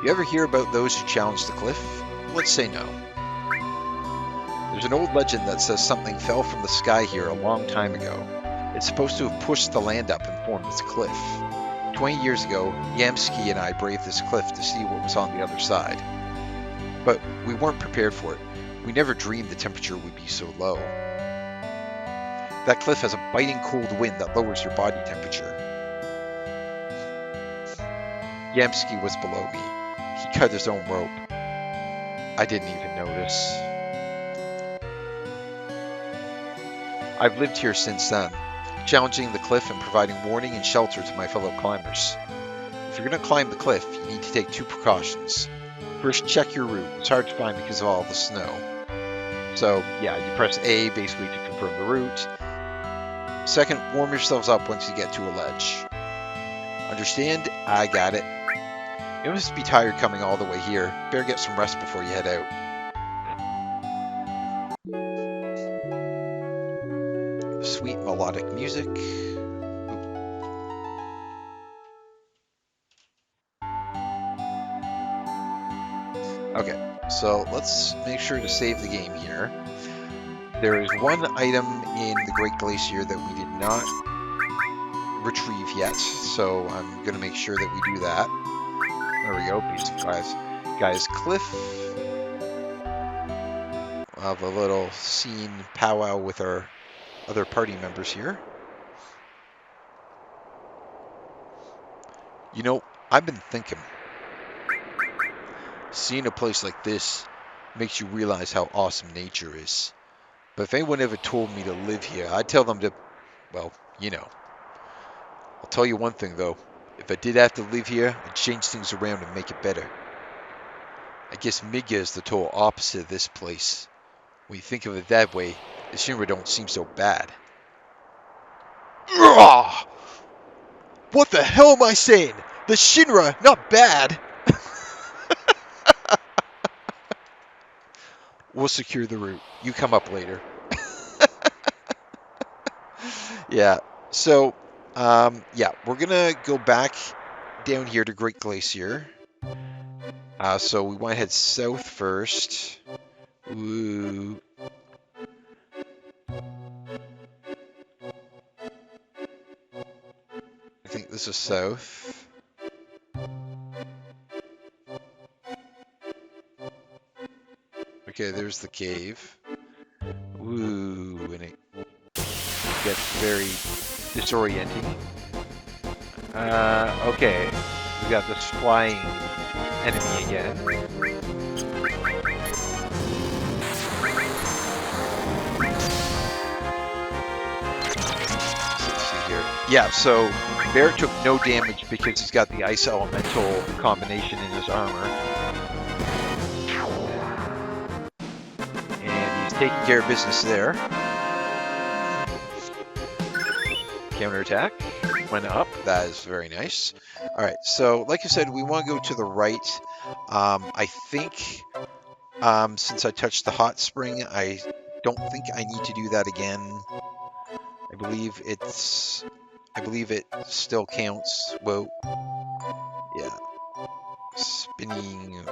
You ever hear about those who challenge the cliff? Let's say no. There's an old legend that says something fell from the sky here a long time ago. It's supposed to have pushed the land up and formed this cliff. 20 years ago, Yamsky and I braved this cliff to see what was on the other side. But we weren't prepared for it. We never dreamed the temperature would be so low. That cliff has a biting cold wind that lowers your body temperature. Yamsky was below me. He cut his own rope. I didn't even notice. I've lived here since then, challenging the cliff and providing warning and shelter to my fellow climbers. If you're going to climb the cliff, you need to take 2 precautions. First, check your route. It's hard to find because of all the snow. So, yeah, you press A basically to confirm the route. Second, warm yourselves up once you get to a ledge. Understand? I got it. You must be tired coming all the way here. Better get some rest before you head out. Sweet melodic music. Okay, so let's make sure to save the game here. There is one item in the Great Glacier that we did not retrieve yet, so I'm going to make sure that we do that. There we go, piece of Gaia's Cliff. We'll have a little scene powwow with our other party members here. You know, I've been thinking, seeing a place like this makes you realize how awesome nature is. But if anyone ever told me to live here, I'd tell them to, well, you know. I'll tell you one thing though, if I did have to live here, I'd change things around and make it better. I guess Miga is the total opposite of this place. When you think of it that way, the Shinra don't seem so bad. Ugh! What the hell am I saying? The Shinra, not bad! We'll secure the route. You come up later. Yeah, so, yeah, we're gonna go back down here to Great Glacier. So we want to head south first. Ooh. I think this is south. Okay, there's the cave. Ooh, and it gets very disorienting. Okay, we got this flying enemy again. Let's see here. Yeah, so Bear took no damage because he's got the ice elemental combination in his armor. And he's taking care of business there. Counterattack went up. That is very nice. Alright, so like I said, we want to go to the right. I think since I touched the hot spring, I don't think I need to do that again. I believe it still counts. Whoa. Yeah. Spinning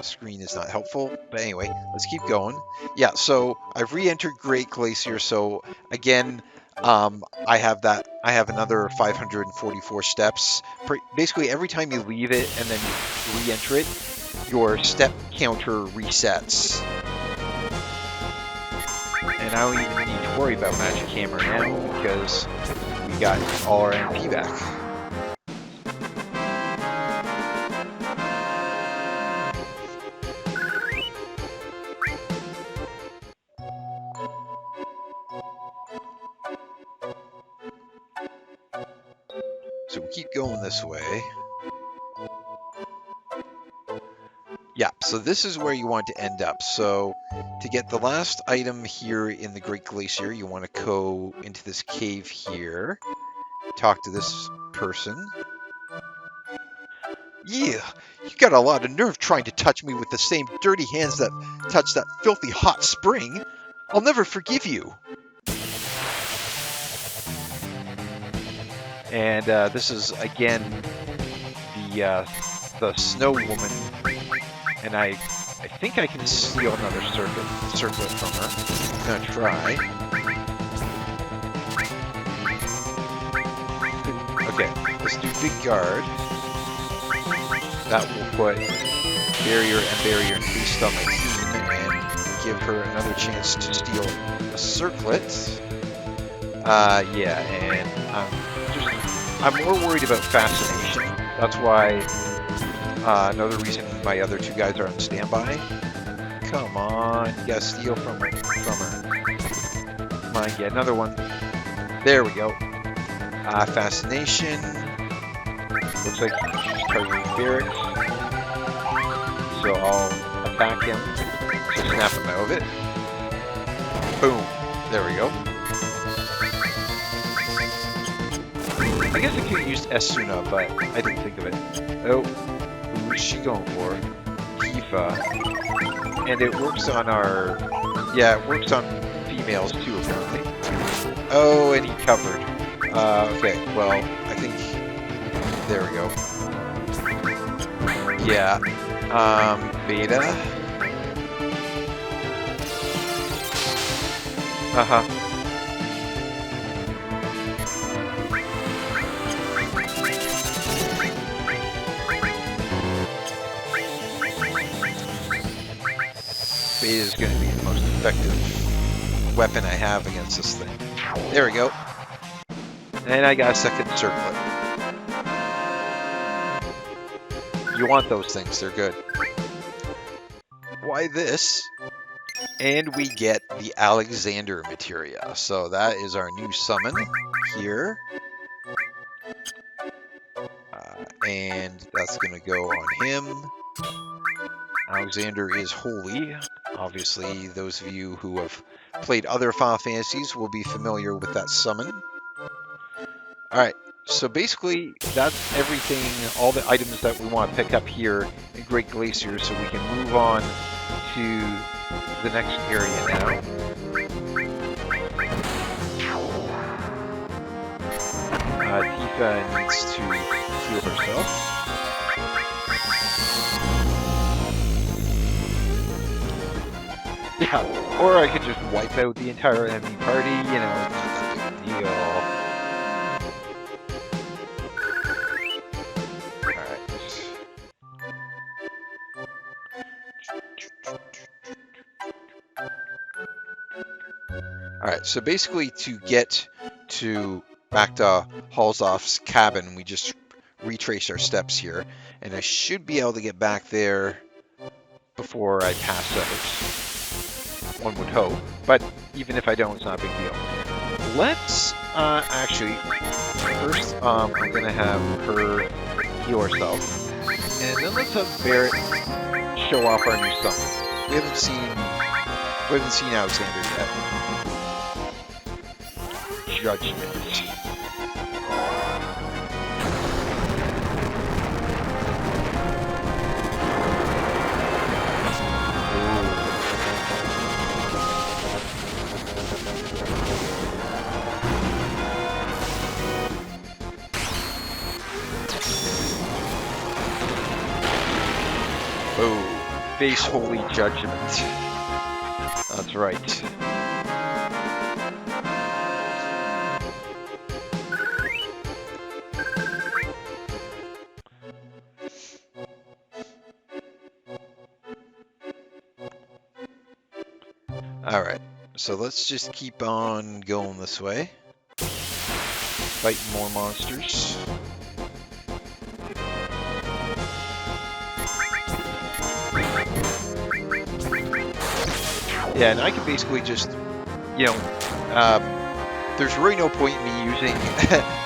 screen is not helpful. But anyway, let's keep going. Yeah, so I've re-entered Great Glacier, so again, I have another 544 steps. Basically, every time you leave it and then you re-enter it, your step counter resets. And I don't even need to worry about Magic Hammer now because we got all our MP back. So we keep going this way. Yeah, so this is where you want to end up. So to get the last item here in the Great Glacier, you want to go into this cave here. Talk to this person. Yeah, you got a lot of nerve trying to touch me with the same dirty hands that touched that filthy hot spring. I'll never forgive you. And this is, again, the the snow woman, and I think I can steal another circlet from her. I'm gonna try. Okay, let's do big guard. That will put barrier increased on my team and give her another chance to steal a circlet. Yeah, and I'm more worried about fascination. That's why another reason my other two guys are on standby. Come on, you gotta steal from her. Come on, get another one. There we go. Fascination. Looks like she's targeting Barrett. So I'll attack him. So snap him out of it. Boom. There we go. I guess I could have used Esuna, but I didn't think of it. Oh, who is she going for? Tifa. And it works on our... Yeah, it works on females too, apparently. Oh, and he covered. Okay, well, I think... There we go. Yeah. Beta. Uh-huh. Beta is going to be the most effective weapon I have against this thing. There we go. And I got a second circlet. You want those things, they're good. Why this? And we get the Alexander materia. So that is our new summon here. And that's going to go on him. Alexander is holy. Obviously, those of you who have played other Final Fantasies will be familiar with that summon. Alright, so basically that's everything, all the items that we want to pick up here in Great Glacier, so we can move on to the next area now. Tifa needs to heal herself. Yeah, or I could just wipe out the entire enemy party, you know, not that big a deal. Alright, so basically to get to back to Halsof's cabin, we just retrace our steps here, and I should be able to get back there before I pass out. One would hope, but even if I don't, it's not a big deal. Let's actually, first I'm gonna have her heal herself, and then let's have Barrett show off our new summon. We haven't seen Alexander yet. Judgment. Oh, face holy judgment. That's right. Alright, so let's just keep on going this way. Fighting more monsters. Yeah, and I can basically just, you know, there's really no point in me using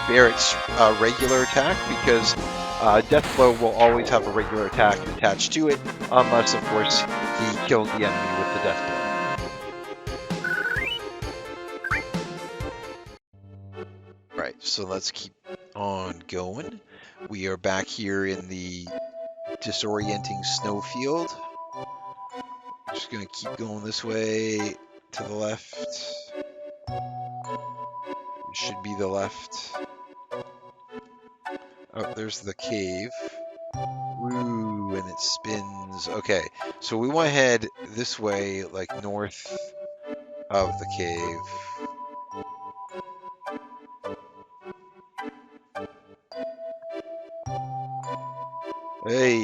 Barrett's regular attack, because Death Blow will always have a regular attack attached to it, unless, of course, he kills the enemy with the Death Blow. Right, so let's keep on going. We are back here in the disorienting snowfield. Just gonna keep going this way to the left. It should be the left. Oh, there's the cave. Woo, and it spins. Okay, so we want to head this way, like north of the cave. Hey.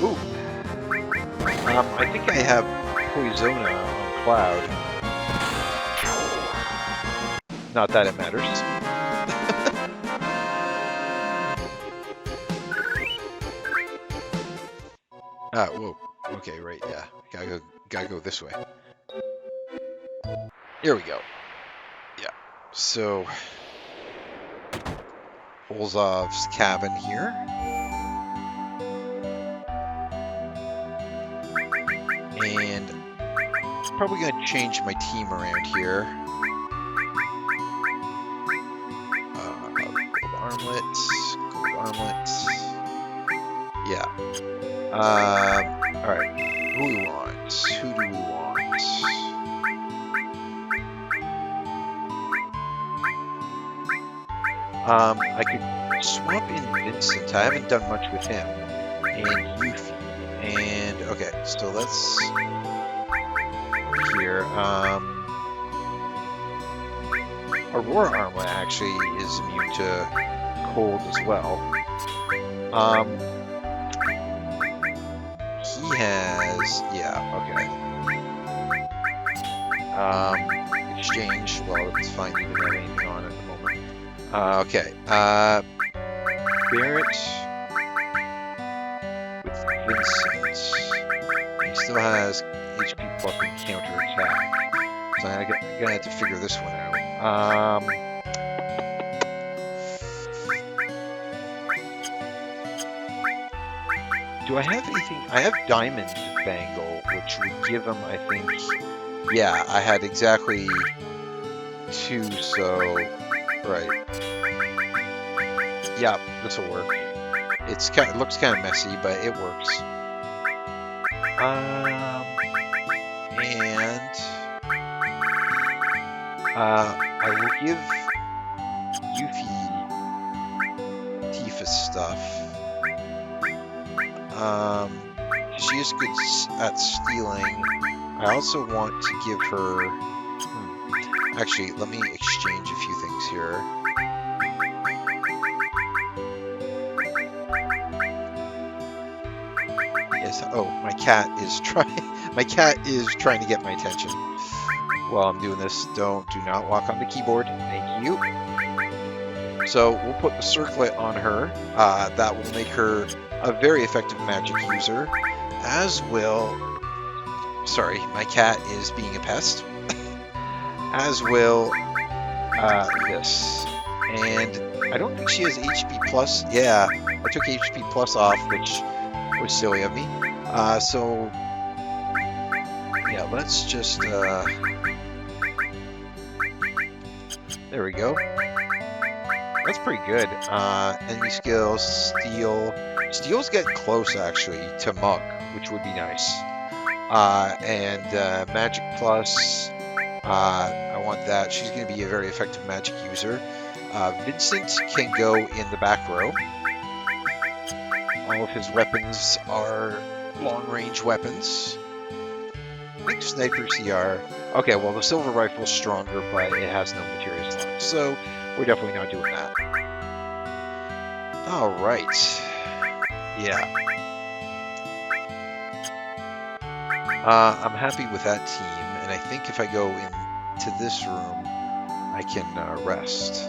Ooh. I think I have Poisona on Cloud. Not that it matters. Whoa. Okay, right, yeah. Gotta go this way. Here we go. Yeah. So, Olzov's cabin here. And probably gonna change my team around here. Gold armlets, gold armlets. Yeah. Alright. Who do we want? Who do we want? I could swap in Vincent. I haven't done much with him. And Yuffie. And, okay, so let's... Here, Aurora Armlet actually is immune to cold as well. He has... Yeah, okay. Exchange. Well, it's fine. He doesn't have anything on at the moment. Okay. Barrett with Vincent. He still has HP plus and counter attack. So I'm gonna have to figure this one out. Do I have anything? I have Diamond Bangle, which would give him, I think... Yeah, I had exactly 2, so... Right. Yeah, this will work. It looks kind of messy, but it works. I will give Yuffie Tifa's stuff. She is good at stealing. I also want to give her... Actually, let me exchange a few things here. Yes. Oh, my cat is trying to get my attention while I'm doing this. Do not walk on the keyboard. Thank you. So we'll put the circlet on her. That will make her a very effective magic user, as will... Sorry, my cat is being a pest. As will this. And I don't think she has HP plus. Yeah, I took HP plus off, which was silly of me. So yeah, let's just there we go. That's pretty good. Enemy skills, steal. Steel's getting close actually to Mug, which would be nice. And Magic Plus. I want that. She's going to be a very effective magic user. Vincent can go in the back row. All of his weapons are long-range weapons. I think Sniper CR. Okay, well, the Silver Rifle is stronger, but it has no materials left. So, we're definitely not doing that. Alright. Yeah. I'm happy with that team. And I think if I go into this room, I can rest.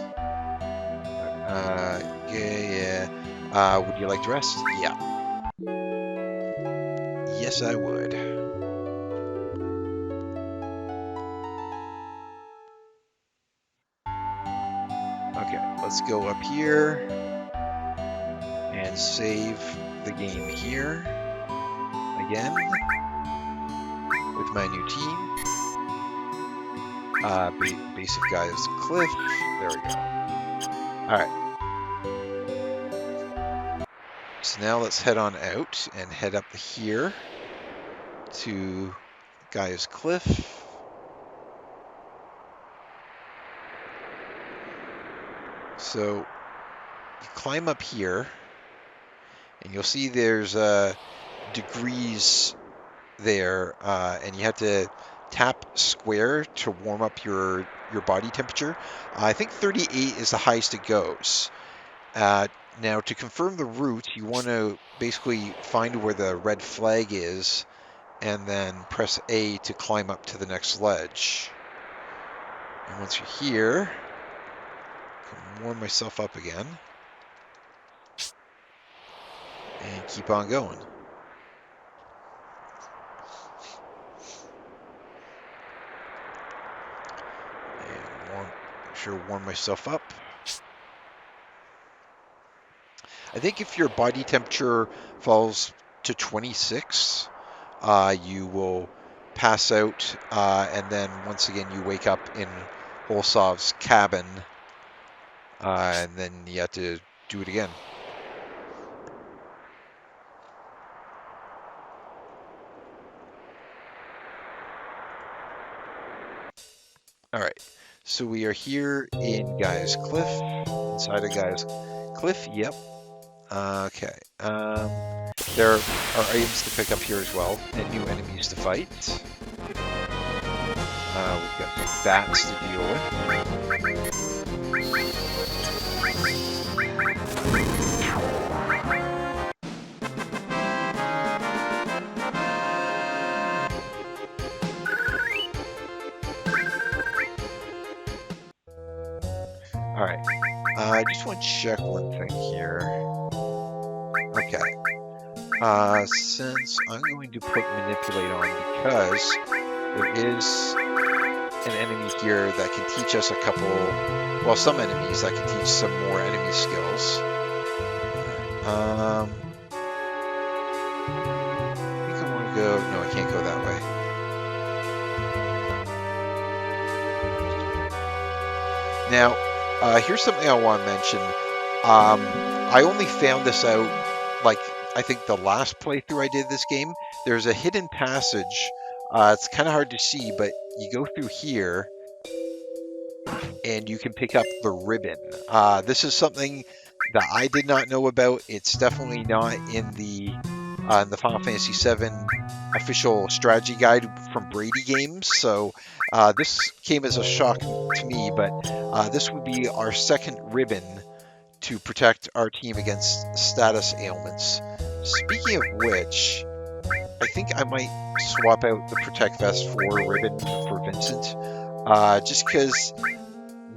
Yeah. Would you like to rest? Yeah. Yes, I would. Okay, let's go up here and save the game here again with my new team. Base of Gaea's Cliff. There we go. Alright. So So now let's head on out and head up here to Gaia's Cliff. So you climb up here, and you'll see there's degrees there, and you have to tap square to warm up your body temperature. I think 38 is the highest it goes. Now, to confirm the route, you want to basically find where the red flag is, and then press A to climb up to the next ledge. And once you're here, I can warm myself up again, and keep on going. And make sure to warm myself up. I think if your body temperature falls to 26, you will pass out, and then once again you wake up in Olsov's cabin, and then you have to do it again. All right, so we are here in Gaia's Cliff, inside of Gaia's Cliff. Yep. Okay. There are items to pick up here as well, and new enemies to fight. We've got some bats to deal with. All right. I just want to check one thing here. Okay. Since I'm going to put manipulate on because there is an enemy here that can teach us a couple, well, some enemies that can teach some more enemy skills. I think I want to go, no, I can't go that way. Now, here's something I want to mention. I only found this out, like, I think the last playthrough I did this game. There's a hidden passage. It's kind of hard to see, but you go through here, and you can pick up the ribbon. This is something that I did not know about. It's definitely not in the Final Fantasy VII official strategy guide from Brady Games. So this came as a shock to me, but this would be our second ribbon to protect our team against status ailments. Speaking of which, I think I might swap out the Protect Vest for ribbon for Vincent, just because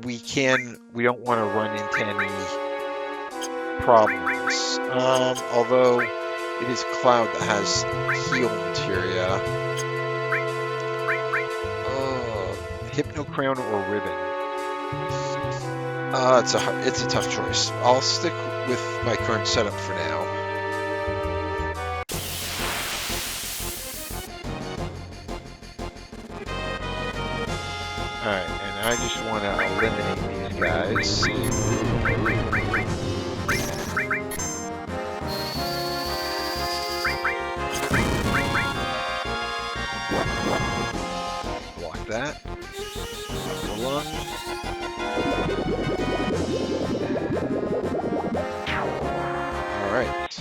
we don't want to run into any problems. Although it is Cloud that has heal materia. Hypno Crown or ribbon? It's a tough choice. I'll stick with my current setup for now. Alright, and I just want to eliminate these guys. Block that. Lung. Alright.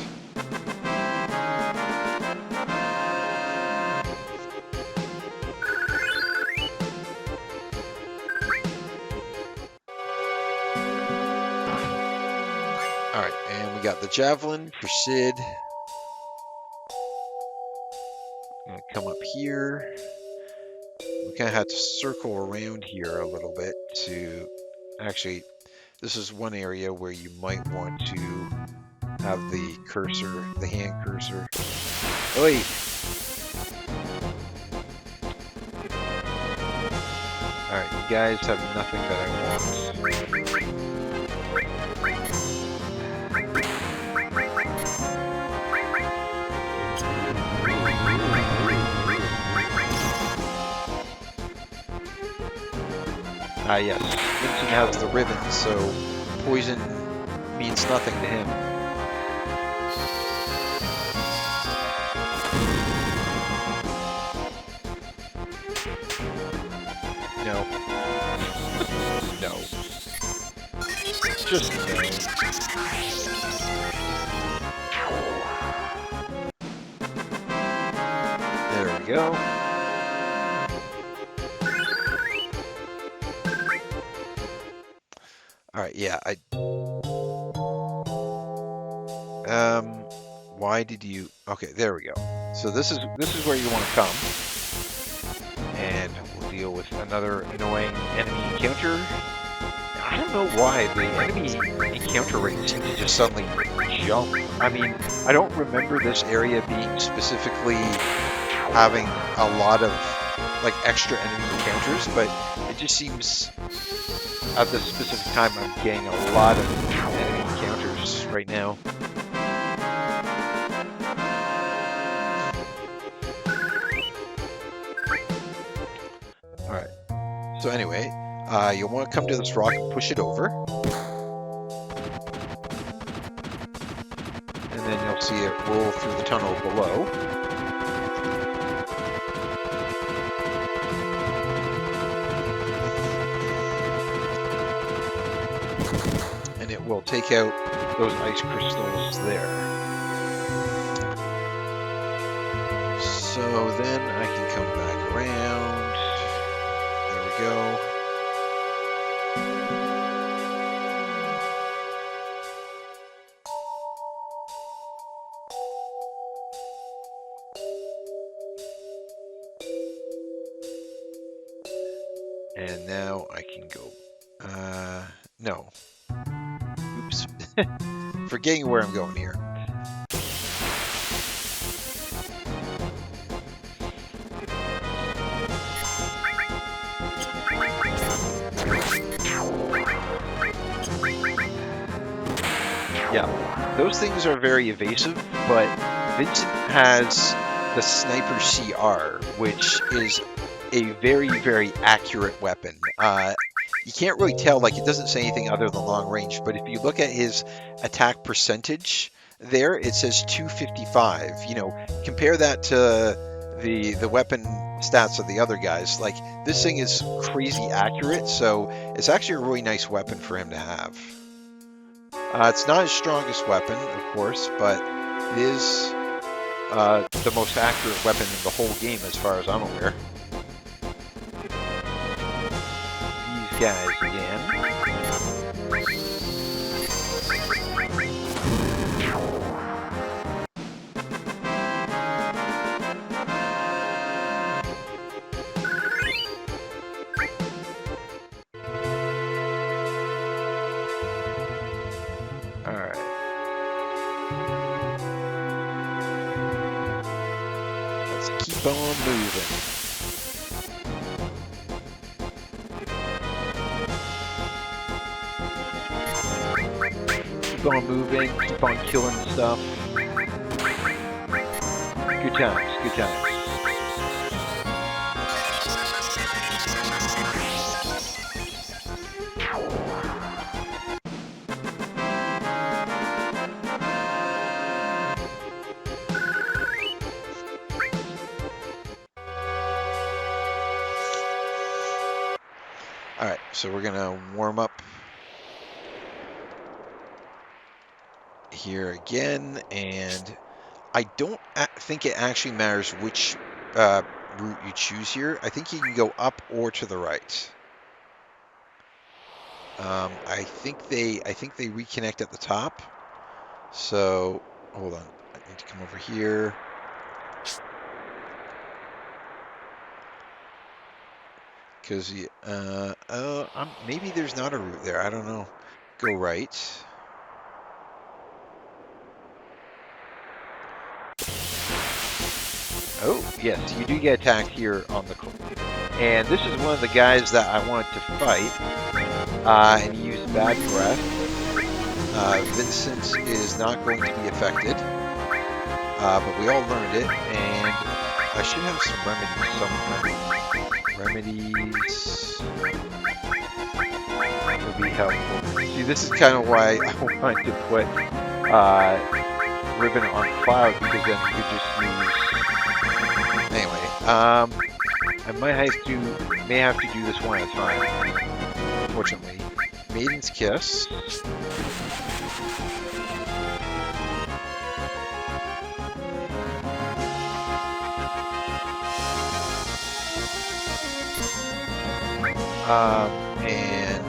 Alright, and we got the javelin for Sid. I'm gonna come up here. We kind of have to circle around here a little bit to... Actually, this is one area where you might want to have the cursor, the hand cursor. Oh, wait! Alright, you guys have nothing that I want. Yes. Vincent has the ribbon, so poison means nothing to him. Just no. There we go. All right, yeah, why did you? Okay, there we go. So this is where you want to come, and we'll deal with another annoying enemy encounter. I don't know why the enemy encounter rate seems to just suddenly jump. I mean, I don't remember this area being specifically having a lot of like extra enemy encounters, but it just seems at this specific time I'm getting a lot of enemy encounters right now. Alright, so anyway, you'll want to come to this rock and push it over. And then you'll see it roll through the tunnel below. And it will take out those ice crystals there. So then I can come back around. There we go. And now I can go, no. Oops. Forgetting where I'm going here. Yeah, those things are very evasive, but Vincent has the Sniper CR, which is a very, very accurate weapon. You can't really tell, like, it doesn't say anything other than long range, but if you look at his attack percentage there, it says 255. You know, compare that to the weapon stats of the other guys. Like, this thing is crazy accurate, so it's actually a really nice weapon for him to have. It's not his strongest weapon, of course, but it is the most accurate weapon in the whole game as far as I'm aware. These guys again. Alright. Let's keep on moving. Keep on moving, keep on killing stuff. Good times, good times. Alright, so we're gonna warm up here again, and I don't think it actually matters which route you choose here. I think you can go up or to the right. I think they reconnect at the top. So hold on, I need to come over here. Because maybe there's not a route there. I don't know. Go right. Oh, yes, you do get attacked here on the cliff. And this is one of the guys that I wanted to fight. And he used Bad Breath. Vincent is not going to be affected. But we all learned it, and I should have some remedies somewhere. Remedies would be helpful. See, this is kind of why I wanted to put Ribbon on Cloud, because then you could just use... Anyway, I may have to do this one at a time, unfortunately. Maiden's Kiss. And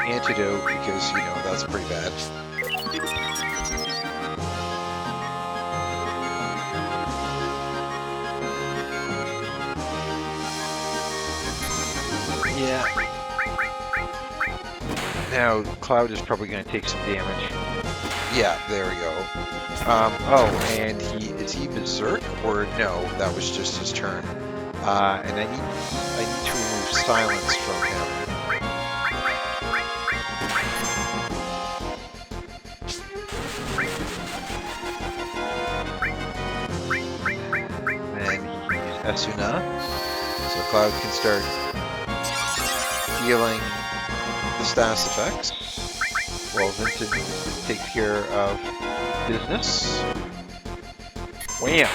Antidote, because, you know, that's pretty bad. Yeah. Now, Cloud is probably going to take some damage. Yeah, there we go. Oh, and is he Berserk? Or no, that was just his turn. And I need to remove Silence from him. And he's Esuna. So Cloud can start dealing the status effects, while Vincent takes care of business. Wham!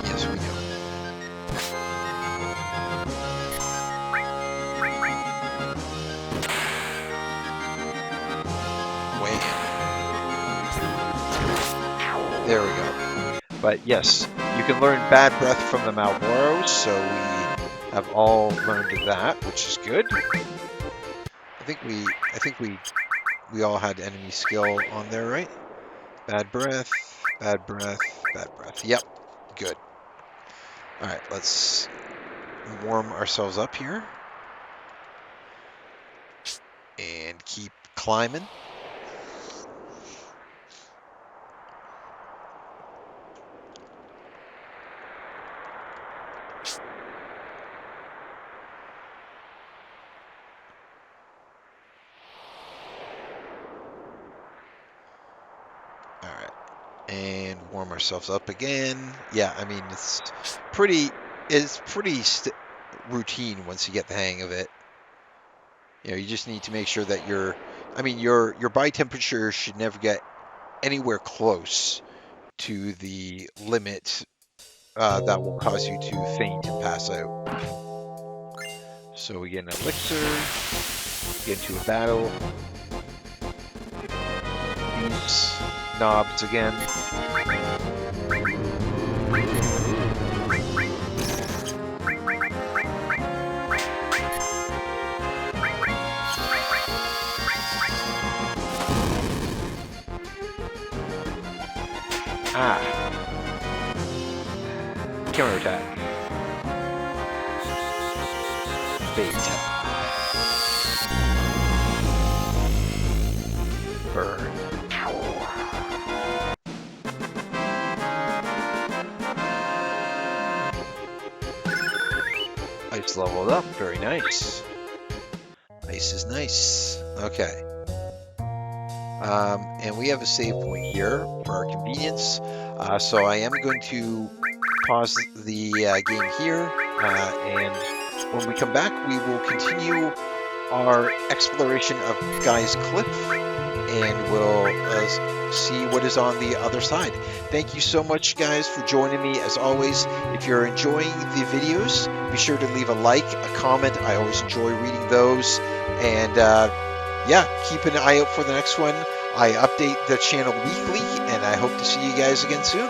Yes, we do. There we go. But yes, you can learn Bad Breath from the Malboros, so we have all learned that, which is good. I think we all had enemy skill on there, right? Bad Breath, Bad Breath, Bad Breath. Yep, good. All right, let's warm ourselves up here and keep climbing. And warm ourselves up again. Yeah, I mean, it's pretty routine once you get the hang of it. You know, you just need to make sure that your body temperature should never get anywhere close to the limit that will cause you to faint and pass out. So we get an elixir, get into a battle. These knobs again. Counterattack. Bait. Burn. Ice leveled up. Very nice. Ice is nice. Okay. And we have a save point here for our convenience. So I am going to pause the game here. And when we come back, we will continue our exploration of Gaea's Cliff. And we'll see what is on the other side. Thank you so much, guys, for joining me. As always, if you're enjoying the videos, be sure to leave a like, a comment. I always enjoy reading those. And yeah, keep an eye out for the next one. I update the channel weekly, and I hope to see you guys again soon.